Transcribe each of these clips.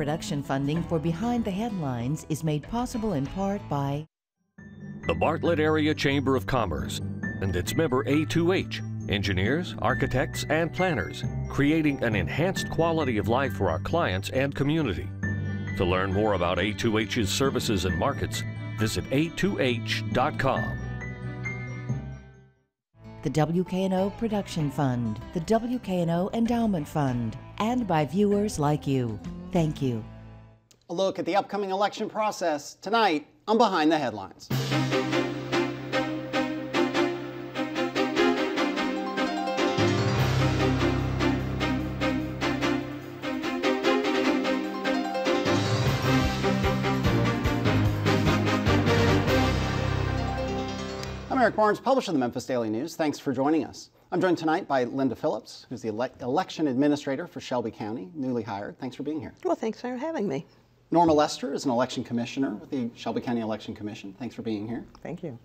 production funding for Behind the Headlines is made possible in part by the Bartlett Area Chamber of Commerce and its member A2H, engineers, architects, and planners, creating an enhanced quality of life for our clients and community. To learn more about A2H's services and markets, visit a2h.com. The WKNO Production Fund, the WKNO Endowment Fund, and by viewers like you. Thank you. A look at the upcoming election process tonight on Behind the Headlines. I'm Eric Barnes, publisher of the Memphis Daily News. Thanks for joining us. I'm joined tonight by Linda Phillips, who's the election administrator for Shelby County, newly hired. Thanks for being here. Well, thanks for having me. Norma Lester is an election commissioner with the Shelby County Election Commission. Thanks for being here. Thank you.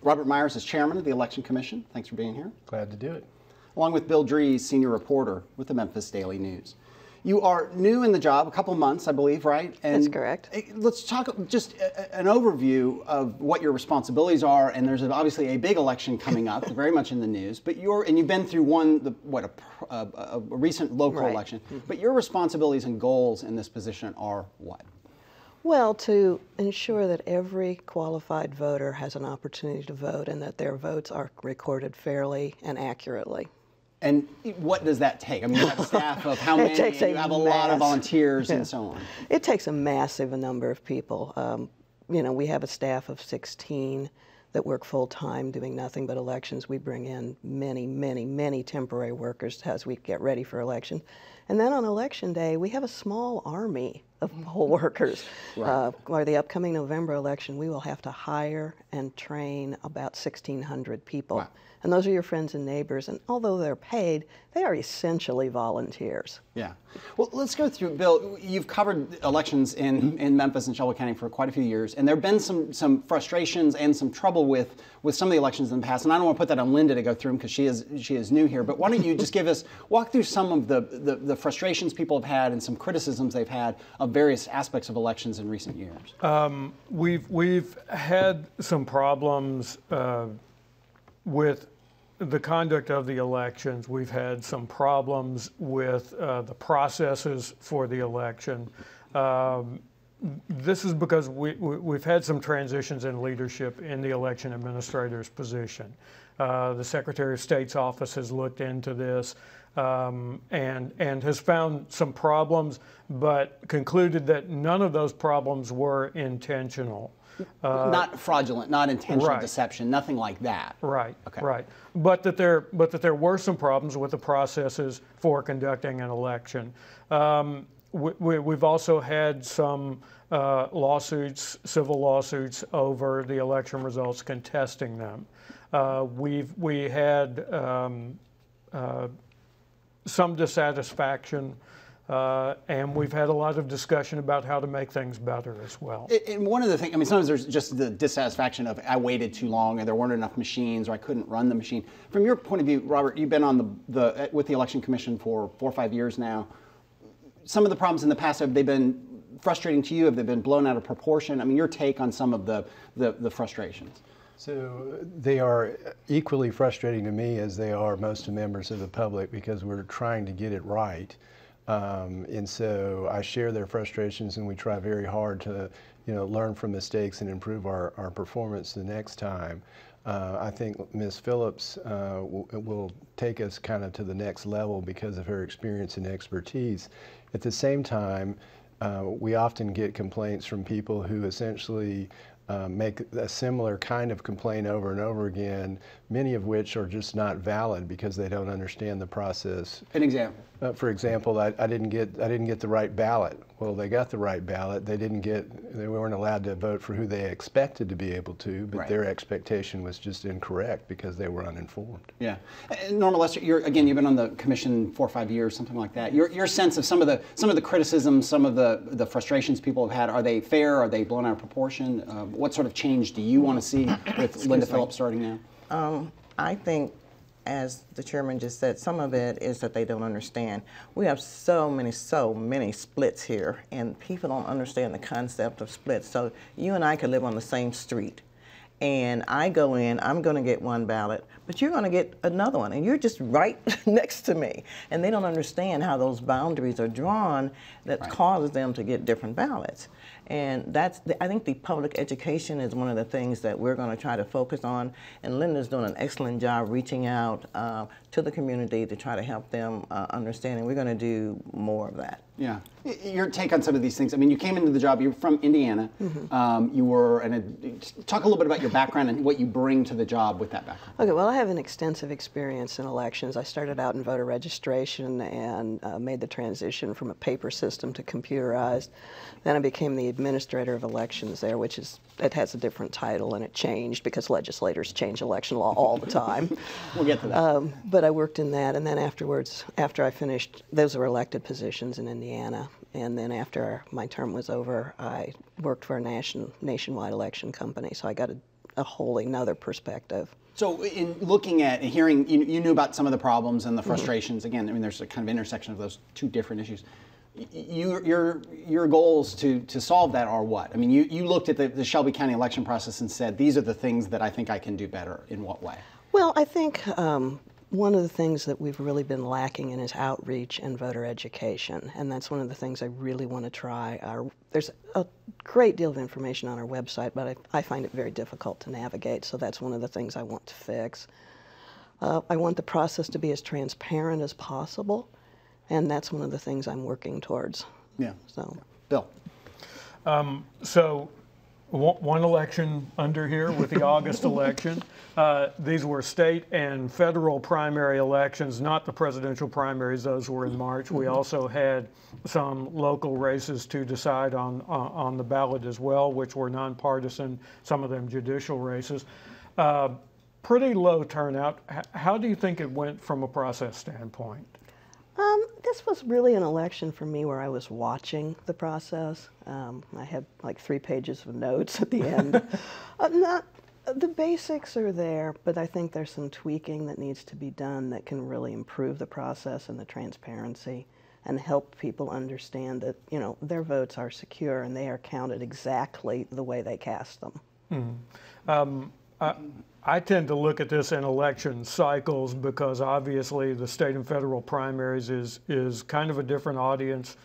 Robert Myers is chairman of the Election Commission. Thanks for being here. Glad to do it. Along with Bill Dries, senior reporter with the Memphis Daily News. You are new in the job, a couple months, I believe, right? And that's correct. Let's talk just an overview of what your responsibilities are. And there's obviously a big election coming up, very much in the news. But you've been through a recent local election. But your responsibilities and goals in this position are what? Well, to ensure that every qualified voter has an opportunity to vote and that their votes are recorded fairly and accurately. And what does that take? I mean, you have a staff of how many? You have a lot of volunteers and so on. It takes a massive number of people. You know, we have a staff of 16 that work full-time doing nothing but elections. We bring in many, many, many temporary workers as we get ready for election. And then on election day, we have a small army of poll workers. Right. For the upcoming November election, we will have to hire and train about 1,600 people. Wow. And those are your friends and neighbors. And although they're paid, they are essentially volunteers. Yeah. Well, let's go through, Bill, you've covered elections in Memphis and Shelby County for quite a few years, and there have been some frustrations and some trouble with some of the elections in the past. And I don't want to put that on Linda to go through them because she is new here, but why don't you just walk through some of the frustrations people have had and some criticisms they've had of various aspects of elections in recent years. We've had some problems with the conduct of the elections. We've had some problems with the processes for the election. This is because we've had some transitions in leadership in the election administrator's position. The Secretary of State's office has looked into this and has found some problems, but concluded that none of those problems were intentional. Not fraudulent, not intentional right. deception, nothing like that. Right, okay. Right. But that there were some problems with the processes for conducting an election. We've also had some civil lawsuits over the election results, contesting them. We had some dissatisfaction. And we've had a lot of discussion about how to make things better as well. And one of the things, I mean, sometimes there's just the dissatisfaction of I waited too long, or there weren't enough machines, or I couldn't run the machine. From your point of view, Robert, you've been on with the Election Commission for 4 or 5 years now. Some of the problems in the past, have they been frustrating to you? Have they been blown out of proportion? I mean, your take on some of the frustrations. So they are equally frustrating to me as they are most members of the public, because we're trying to get it right. And so I share their frustrations, and we try very hard to, learn from mistakes and improve our performance the next time. I think Ms. Phillips will take us kind of to the next level because of her experience and expertise. At the same time, we often get complaints from people who essentially make a similar kind of complaint over and over again, many of which are just not valid because they don't understand the process. An example? For example, I didn't get the right ballot. Well, they got the right ballot. They weren't allowed to vote for who they expected to be able to, but right. Their expectation was just incorrect because they were uninformed. Yeah. Norma Lester, you've been on the commission 4 or 5 years, something like that. Your sense of some of the criticisms, some of the frustrations people have had, are they fair? Are they blown out of proportion? What sort of change do you want to see with Linda Phillips starting now? I think as the chairman just said, some of it is that they don't understand. We have so many splits here, and people don't understand the concept of splits. So you and I could live on the same street, and I go in, I'm going to get one ballot, but you're going to get another one, and you're just right next to me. And they don't understand how those boundaries are drawn that causes them to get different ballots. And that's, I think the public education is one of the things that we're going to try to focus on. And Linda's doing an excellent job reaching out to the community to try to help them understand. And we're going to do more of that. Yeah. Your take on some of these things. I mean, you came into the job, you're from Indiana. Mm-hmm. You were, talk a little bit about your background and what you bring to the job with that background. Okay, well, I have an extensive experience in elections. I started out in voter registration and made the transition from a paper system to computerized. Then I became the administrator of elections there, which is, it has a different title, and it changed because legislators change election law all the time. We'll get to that. But I worked in that, and then afterwards, after I finished, those were elected positions in Indiana. And then after my term was over, I worked for a nationwide election company, so I got a wholly another perspective. So in looking at and hearing, you knew about some of the problems and the frustrations. Again, I mean, there's a kind of intersection of those two different issues. Your goals to solve that are what? I mean, you looked at the Shelby County election process and said, these are the things that I think I can do better. In what way? Well, I think one of the things that we've really been lacking in is outreach and voter education, and that's one of the things I really want to try. There's a great deal of information on our website, but I find it very difficult to navigate, so that's one of the things I want to fix. I want the process to be as transparent as possible, and that's one of the things I'm working towards. Yeah. So, Bill. So one election under here with the August election. These were state and federal primary elections, not the presidential primaries. Those were in March. We also had some local races to decide on the ballot as well, which were nonpartisan, some of them judicial races. Pretty low turnout. How do you think it went from a process standpoint? This was really an election for me where I was watching the process. I had like 3 pages of notes at the end. The basics are there, but I think there's some tweaking that needs to be done that can really improve the process and the transparency and help people understand that, you know, their votes are secure and they are counted exactly the way they cast them. Mm-hmm. I tend to look at this in election cycles because obviously the state and federal primaries is kind of a different audience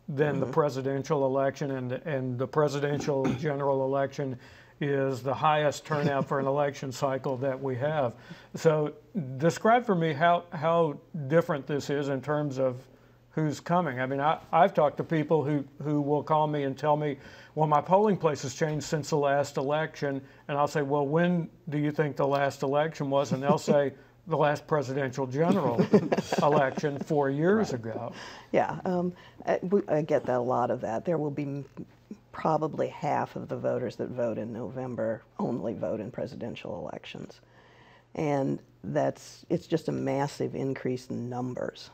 than the presidential election, and the presidential general election is the highest turnout for an election cycle that we have. So describe for me how different this is in terms of who's coming. I mean, I've talked to people who will call me and tell me, well, my polling place has changed since the last election, and I'll say, well, when do you think the last election was? And they'll say, the last presidential general election 4 years ago. Yeah, I get that, a lot of that. There will be probably half of the voters that vote in November only vote in presidential elections. And it's just a massive increase in numbers.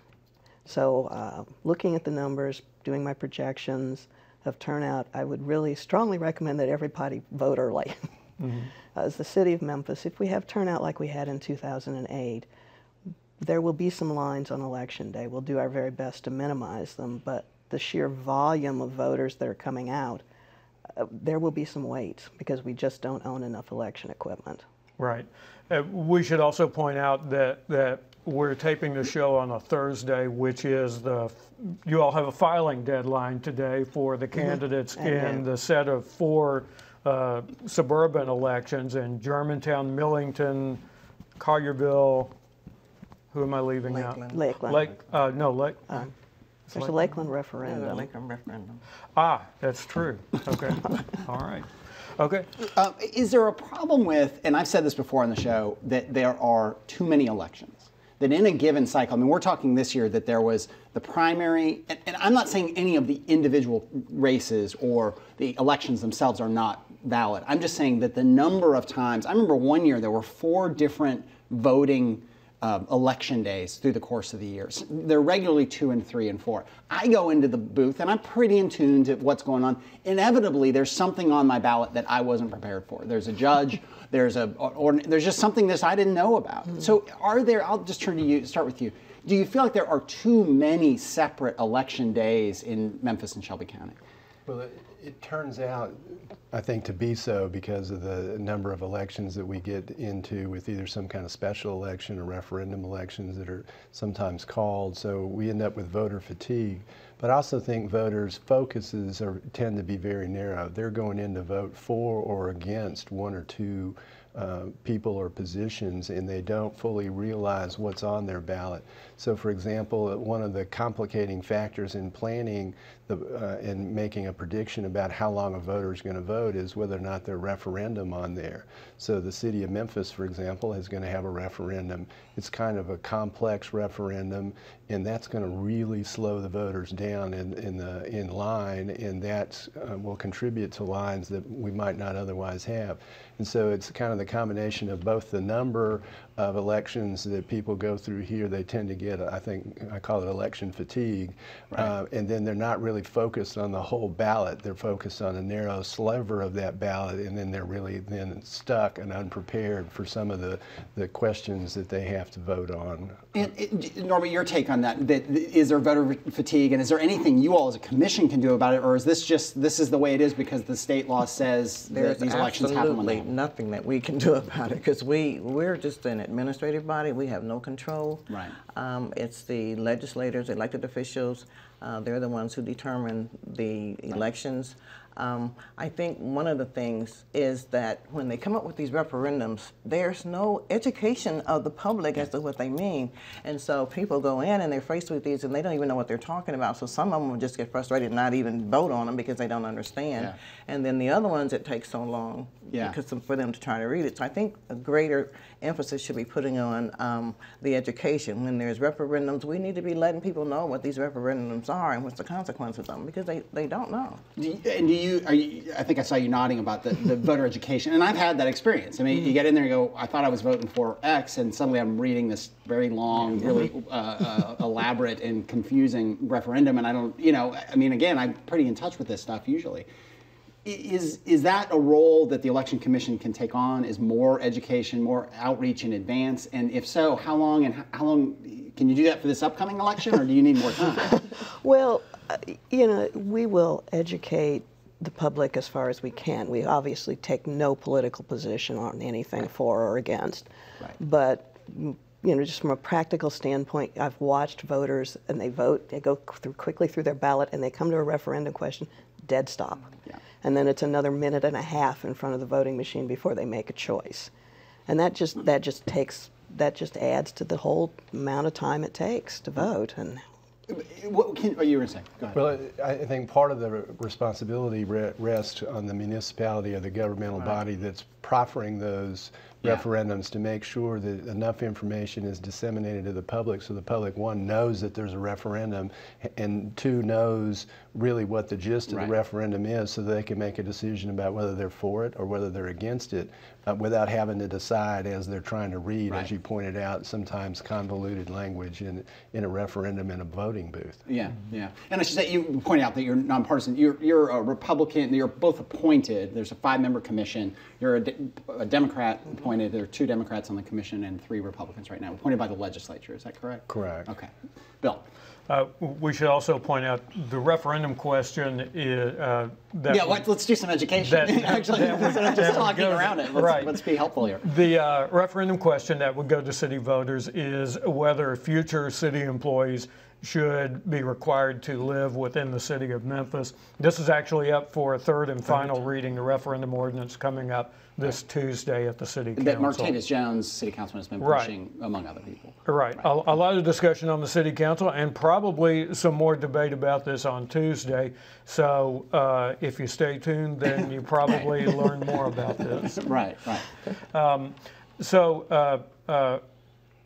So looking at the numbers, doing my projections of turnout, I would really strongly recommend that everybody vote early. Mm-hmm. As the city of Memphis, if we have turnout like we had in 2008, there will be some lines on election day. We'll do our very best to minimize them, but the sheer volume of voters that are coming out, there will be some wait because we just don't own enough election equipment. Right. We should also point out that we're taping the show on a Thursday, which is you all have a filing deadline today for the candidates in the set of 4 suburban elections in Germantown, Millington, Collierville. Who am I leaving Lakeland. out? Lakeland. There's a Lakeland referendum. Yeah, the Lakeland referendum. That's true. Okay. All right. Okay. Is there a problem with, and I've said this before on the show, that there are too many elections? That in a given cycle, I mean, we're talking this year that there was the primary, and I'm not saying any of the individual races or the elections themselves are not valid. I'm just saying that the number of times, I remember one year there were 4 different voting election days through the course of the years. They're regularly 2 and 3 and 4. I go into the booth and I'm pretty in tune to what's going on. Inevitably, there's something on my ballot that I wasn't prepared for. There's a judge, there's just something that I didn't know about. So are there, I'll just turn to you, start with you. Do you feel like there are too many separate election days in Memphis and Shelby County? Well, it turns out, I think, to be so because of the number of elections that we get into with either some kind of special election or referendum elections that are sometimes called. So we end up with voter fatigue. But I also think voters' focuses tend to be very narrow. They're going in to vote for or against one or two people or positions, and they don't fully realize what's on their ballot. So, for example, one of the complicating factors in planning and making a prediction about how long a voter is going to vote is whether or not there's a referendum on there. So the city of Memphis, for example, is going to have a referendum. It's kind of a complex referendum, and that's going to really slow the voters down in line, and that will contribute to lines that we might not otherwise have. And so it's kind of the combination of both the number of elections that people go through here. They tend to get, I think, I call it election fatigue, right. And then they're not really focused on the whole ballot. They're focused on a narrow sliver of that ballot, and then they're really then stuck and unprepared for some of the questions that they have to vote on. And Norbert, your take on that, is there voter fatigue, and is there anything you all as a commission can do about it, or is this is the way it is because the state law says that these elections happen when they happen? Nothing that we can do about it because we're just an administrative body. We have no control. Right. It's the legislators, elected officials. They're the ones who determine the elections. I think one of the things is that when they come up with these referendums, there's no education of the public as to what they mean. And so people go in and they're faced with these and they don't even know what they're talking about. So some of them will just get frustrated and not even vote on them because they don't understand. Yeah. And then the other ones, it takes so long for them to try to read it. So I think a greater emphasis should be putting on the education. When there's referendums, we need to be letting people know what these referendums are and what's the consequences of them because they don't know. I think I saw you nodding about the voter education, and I've had that experience. I mean, you get in there and go, I thought I was voting for X, and suddenly I'm reading this very long, really elaborate and confusing referendum, and I don't, I mean, again, I'm pretty in touch with this stuff usually. Is that a role that the Election Commission can take on? Is more education, more outreach in advance? And if so, how long can you do that for this upcoming election, or do you need more time? Well, we will educate the public as far as we can. We obviously take no political position on anything for or against. Right. But just from a practical standpoint, I've watched voters and they vote, they go quickly through their ballot and they come to a referendum question, dead stop. Yeah. And then it's another minute and a half in front of the voting machine before they make a choice. And that just adds to the whole amount of time it takes to vote. And what you were going to say? Go ahead. Well, I think part of the responsibility rests on the municipality or the governmental body that's proffering those referendums to make sure that enough information is disseminated to the public so the public, one, knows that there's a referendum, and two, knows really what the gist of the referendum is so they can make a decision about whether they're for it or whether they're against it without having to decide as they're trying to read, as you pointed out, sometimes convoluted language in a referendum in a voting booth. Yeah, yeah. And I should say, you pointed out that you're nonpartisan. You're a Republican. You're both appointed. There's a 5-member commission. You're a Democrat appointed. There are 2 Democrats on the commission and 3 Republicans right now, appointed by the legislature. Is that correct? Correct. Okay. Bill. We should also point out the referendum question is let's do some education. Actually, instead of just talking around it, let's be helpful here. The referendum question that would go to city voters is whether future city employees should be required to live within the city of Memphis. This is actually up for a 3rd and final reading. The referendum ordinance coming up this Tuesday at the City Council. That Martavis Jones, City Councilman, has been pushing, among other people. Right. A lot of discussion on the City Council and probably some more debate about this on Tuesday. So if you stay tuned, then you probably learn more about this. Right.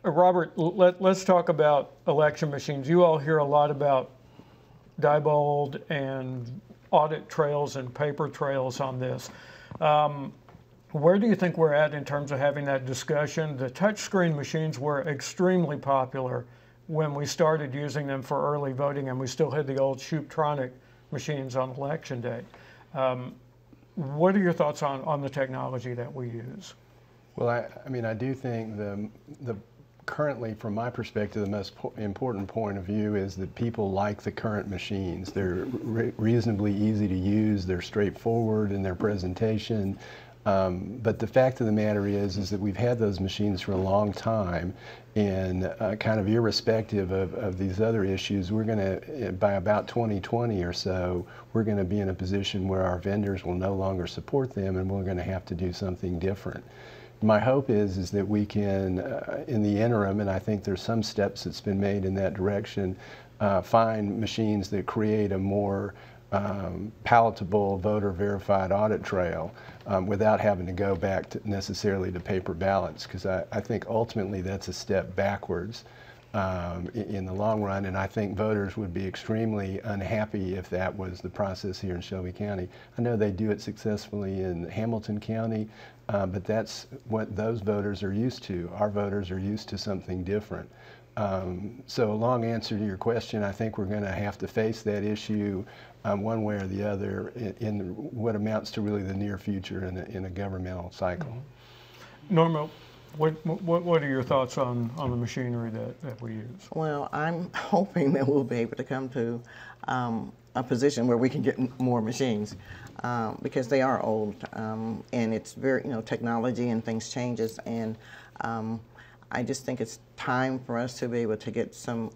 Robert, let's talk about election machines. You all hear a lot about Diebold and audit trails and paper trails on this. Where do you think we're at in terms of having that discussion? The touchscreen machines were extremely popular when we started using them for early voting, and we still had the old Shuptronic machines on election day. What are your thoughts on the technology that we use? Well, I mean, I do think the currently, from my perspective, the most important point of view is that people like the current machines. They're reasonably easy to use. They're straightforward in their presentation. But the fact of the matter is that we've had those machines for a long time, and kind of irrespective of these other issues, we're going to, by about 2020 or so, we're going to be in a position where our vendors will no longer support them, and we're going to have to do something different. My hope is that we can, in the interim, and I think there's some steps that's been made in that direction, find machines that create a more palatable voter-verified audit trail without having to go back to necessarily to paper ballots, because I think ultimately that's a step backwards in the long run, and I think voters would be extremely unhappy if that was the process here in Shelby County. I know they do it successfully in Hamilton County, but that's what those voters are used to. Our voters are used to something different. So a long answer to your question, I think we're going to have to face that issue one way or the other in what amounts to really the near future in a governmental cycle. Mm-hmm. Norma, what are your thoughts on the machinery that we use? Well, I'm hoping that we'll be able to come to a position where we can get more machines because they are old and it's very, technology and things changes, and I just think it's time for us to be able to get some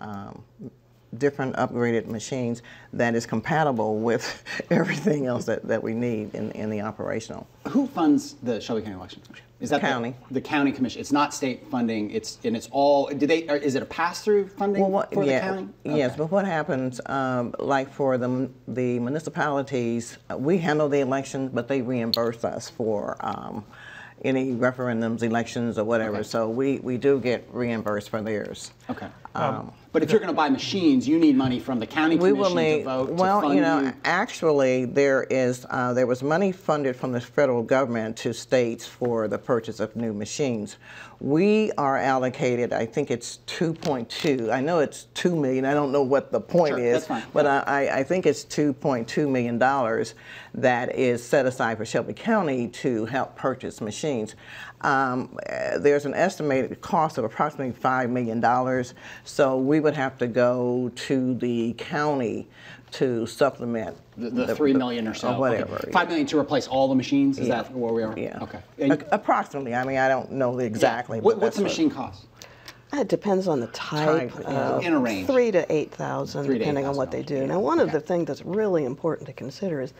different upgraded machines that is compatible with everything else that we need in the operational. Who funds the Shelby County Election Commission? Is that county? The county commission. It's not state funding. It's all. Is it a pass-through funding for the county? Okay. Yes, but what happens, like for the municipalities, we handle the elections, but they reimburse us for any referendums, elections, or whatever. Okay. So we do get reimbursed for theirs. Okay. But if you're going to buy machines, you need money from the county commission to vote to fund you. Actually, there was money funded from the federal government to states for the purchase of new machines. We are allocated, I think it's 2.2. I know it's $2 million. I don't know what the point is, that's fine. But I think it's $2.2 million that is set aside for Shelby County to help purchase machines. There's an estimated cost of approximately $5 million, so we would have to go to the county to supplement the $3 million or so, or whatever. Okay. $5 million to replace all the machines. Is that where we are? Yeah. Okay. Approximately. I mean, I don't know exactly. Yeah. But What's the machine cost? It depends on the type. In a range. 3,000 to 8,000, depending on what they do. Now, one of the things that's really important to consider is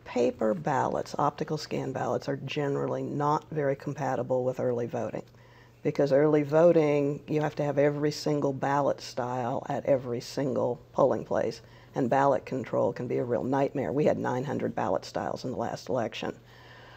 paper ballots, optical scan ballots, are generally not very compatible with early voting. Because early voting, you have to have every single ballot style at every single polling place. And ballot control can be a real nightmare. We had 900 ballot styles in the last election.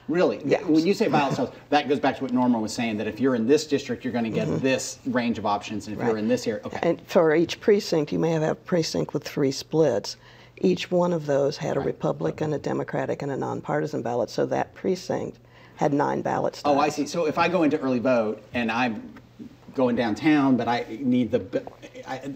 Really? Yeah. When you say ballot styles, that goes back to what Norma was saying, that if you're in this district, you're going to get this range of options, and if you're in this area, okay. And for each precinct, you may have a precinct with 3 splits. Each one of those had a Republican, a Democratic, and a nonpartisan ballot, so that precinct had 9 ballot styles. Oh, I see. So if I go into early vote and I'm going downtown, but I need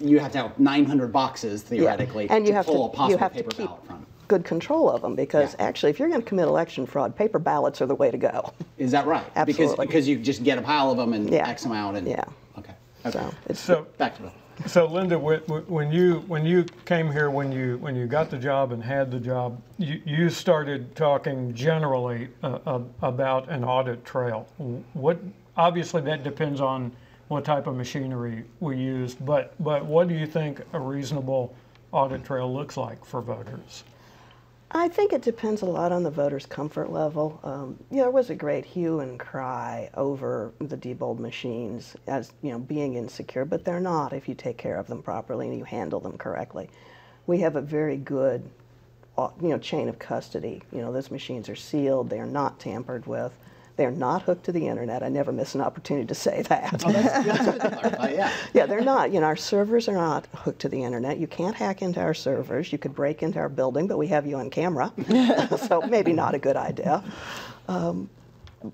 you have to have 900 boxes theoretically and you to have pull to, a possible you have paper to keep ballot from. good control of them, because actually, if you're going to commit election fraud, paper ballots are the way to go. Is that right? Absolutely. Because you just get a pile of them and X them out and okay. So back to it. So Linda, when you came here, when you got the job and had the job, you started talking generally about an audit trail. Obviously that depends on what type of machinery we used, but what do you think a reasonable audit trail looks like for voters? I think it depends a lot on the voter's comfort level. There was a great hue and cry over the Diebold machines as being insecure, but they're not if you take care of them properly and you handle them correctly. We have a very good chain of custody. Those machines are sealed, they are not tampered with. They're not hooked to the internet. I never miss an opportunity to say that. Oh, that's good to clarify, yeah. Yeah, they're not. Our servers are not hooked to the internet. You can't hack into our servers. You could break into our building, but we have you on camera, so maybe not a good idea.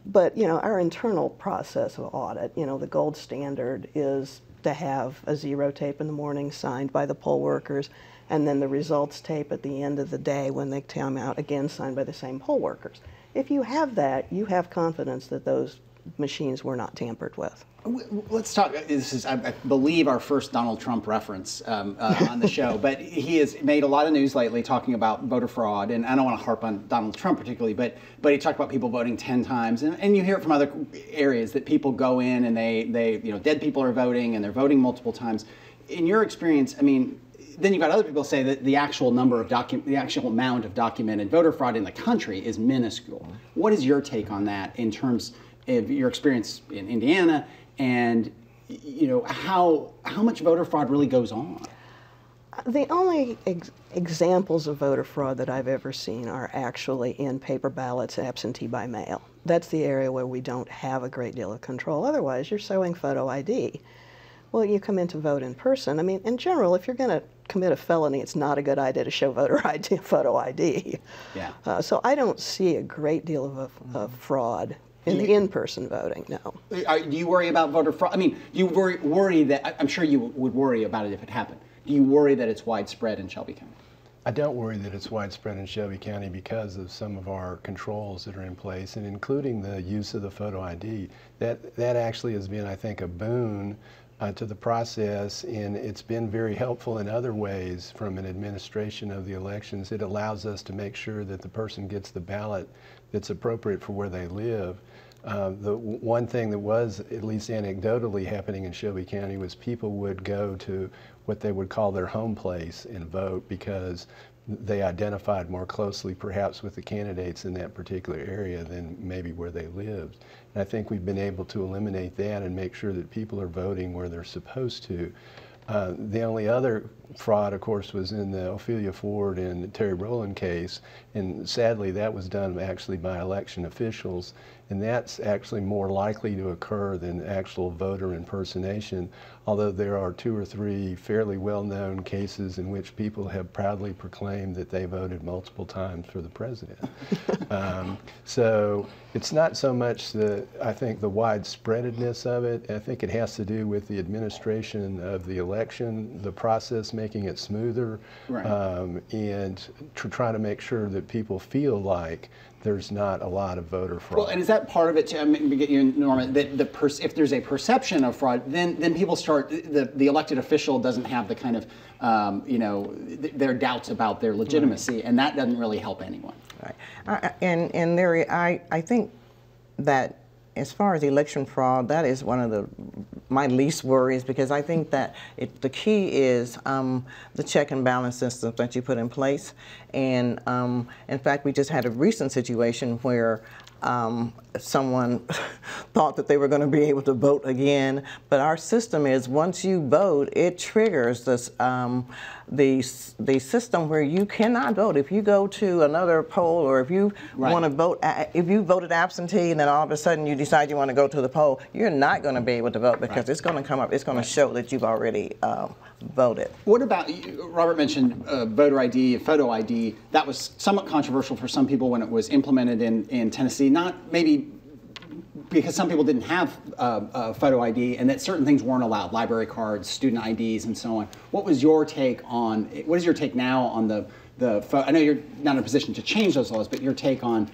But, you know, our internal process of audit, you know, the gold standard is to have a zero tape in the morning signed by the poll workers, and then the results tape at the end of the day when they come out, again signed by the same poll workers. If you have that, you have confidence that those machines were not tampered with. Let's talk. This is, I believe, our first Donald Trump reference on the show, but he has made a lot of news lately talking about voter fraud, and I don't want to harp on Donald Trump particularly, but he talked about people voting 10 times, and you hear it from other areas that people go in and they you know, dead people are voting and they're voting multiple times. In your experience, I mean, then you've got other people say that the actual number of the actual amount of documented voter fraud in the country is minuscule. What is your take on that in terms of your experience in Indiana, and you know how much voter fraud really goes on? The only examples of voter fraud that I've ever seen are actually in paper ballots, absentee by mail. That's the area where we don't have a great deal of control. Otherwise, you're showing photo ID. Well, you come in to vote in person. I mean, in general, if you're going to commit a felony, it's not a good idea to show voter ID, photo ID. Yeah. So I don't see a great deal of fraud in the in-person voting, no. Do you worry about voter fraud? I mean, do you worry that, I'm sure you would worry about it if it happened. Do you worry that it's widespread in Shelby County? I don't worry that it's widespread in Shelby County because of some of our controls that are in place, and including the use of the photo ID. That actually has been, I think, a boon to the process, and it's been very helpful in other ways from an administration of the elections. It allows us to make sure that the person gets the ballot that's appropriate for where they live. The one thing that was, at least anecdotally, happening in Shelby County was people would go to what they would call their home place and vote because they identified more closely perhaps with the candidates in that particular area than maybe where they lived. And I think we've been able to eliminate that and make sure that people are voting where they're supposed to. The only other fraud, of course, was in the Ophelia Ford and Terry Rowland case, and sadly that was done actually by election officials, and that's actually more likely to occur than actual voter impersonation, although there are 2 or 3 fairly well-known cases in which people have proudly proclaimed that they voted multiple times for the president. So it's not so much I think the widespreadedness of it. I think it has to do with the administration of the election, the process making it smoother, right. And trying to make sure that people feel like there's not a lot of voter fraud. Well, and is that part of it too? I mean, to get you, Norma, that if there's a perception of fraud, then people start, the elected official doesn't have the kind of, you know, their doubts about their legitimacy, right. And that doesn't really help anyone. Right. And there, I think that as far as election fraud, that is one of my least worries, because I think that the key is the check and balance system that you put in place. And in fact, we just had a recent situation where someone thought that they were going to be able to vote again, but our system is once you vote, it triggers this the system where you cannot vote. If you go to another poll, or if you right. want to vote, if you voted absentee and then all of a sudden you decide you want to go to the poll, you're not going to be able to vote because right. it's going to come up, it's going right. to show that you've already voted. What about, Robert mentioned voter ID, photo ID. That was somewhat controversial for some people when it was implemented in Tennessee, not maybe because some people didn't have photo ID and that certain things weren't allowed, library cards, student IDs, and so on. What is your take now on I know you're not in a position to change those laws, but your take on,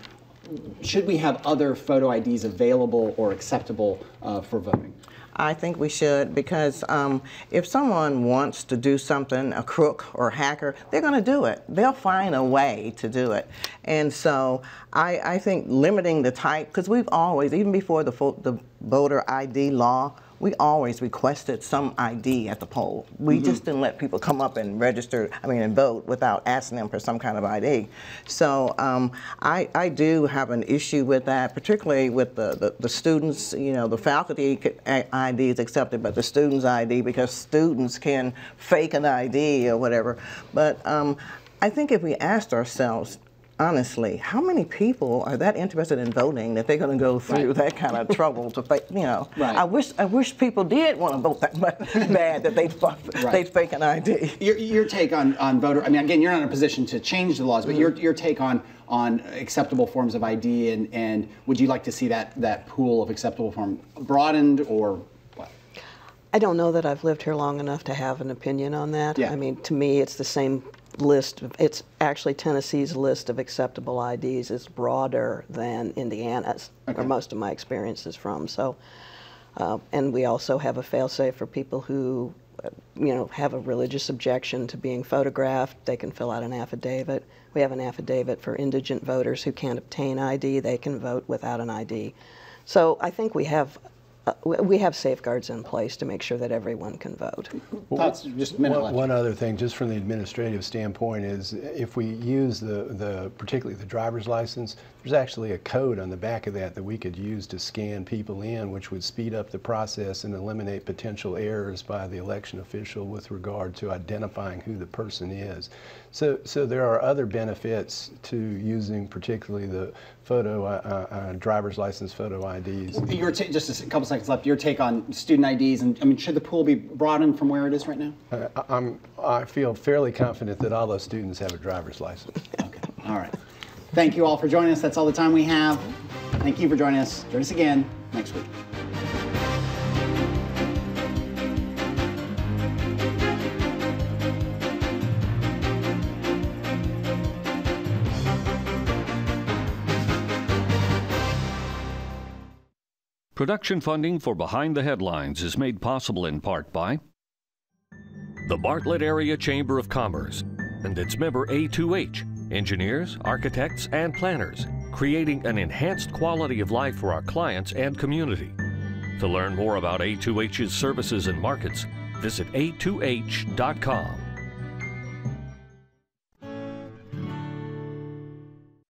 should we have other photo IDs available or acceptable for voting? I think we should, because if someone wants to do something, a crook or a hacker, they're going to do it. They'll find a way to do it. And so I think limiting the type, because we've always, even before the voter ID law, we always requested some ID at the poll. We mm-hmm. just didn't let people come up and register, and vote without asking them for some kind of ID. So I do have an issue with that, particularly with the students. The faculty ID is accepted, but the students' ID, because students can fake an ID or whatever. But I think if we asked ourselves, honestly, how many people are that interested in voting that they're going to go through that kind of trouble to fake, you know? Right. I wish people did want to vote that bad that they'd fake an ID. Your take on voter, I mean, again, you're not in a position to change the laws, but your take on acceptable forms of ID, and would you like to see that pool of acceptable form broadened, or what? I don't know that I've lived here long enough to have an opinion on that. Yeah. I mean, to me, it's the same list. It's actually Tennessee's list of acceptable IDs is broader than Indiana's, where most of my experience is from. So, and we also have a fail-safe for people who, have a religious objection to being photographed. They can fill out an affidavit. We have an affidavit for indigent voters who can't obtain ID. They can vote without an ID. So I think we have safeguards in place to make sure that everyone can vote. Thoughts, just a minute left. One other thing, just from the administrative standpoint, is if we use particularly the driver's license, there's actually a code on the back of that we could use to scan people in, which would speed up the process and eliminate potential errors by the election official with regard to identifying who the person is. So there are other benefits to using particularly the driver's license photo IDs. Just a couple seconds left. Your take on student IDs, and I mean, should the pool be broadened from where it is right now? I feel fairly confident that all those students have a driver's license. Okay. All right. Thank you all for joining us. That's all the time we have. Thank you for joining us. Join us again next week. Production funding for Behind the Headlines is made possible in part by the Bartlett Area Chamber of Commerce and its member A2H, engineers, architects, and planners, creating an enhanced quality of life for our clients and community. To learn more about A2H's services and markets, visit a2h.com.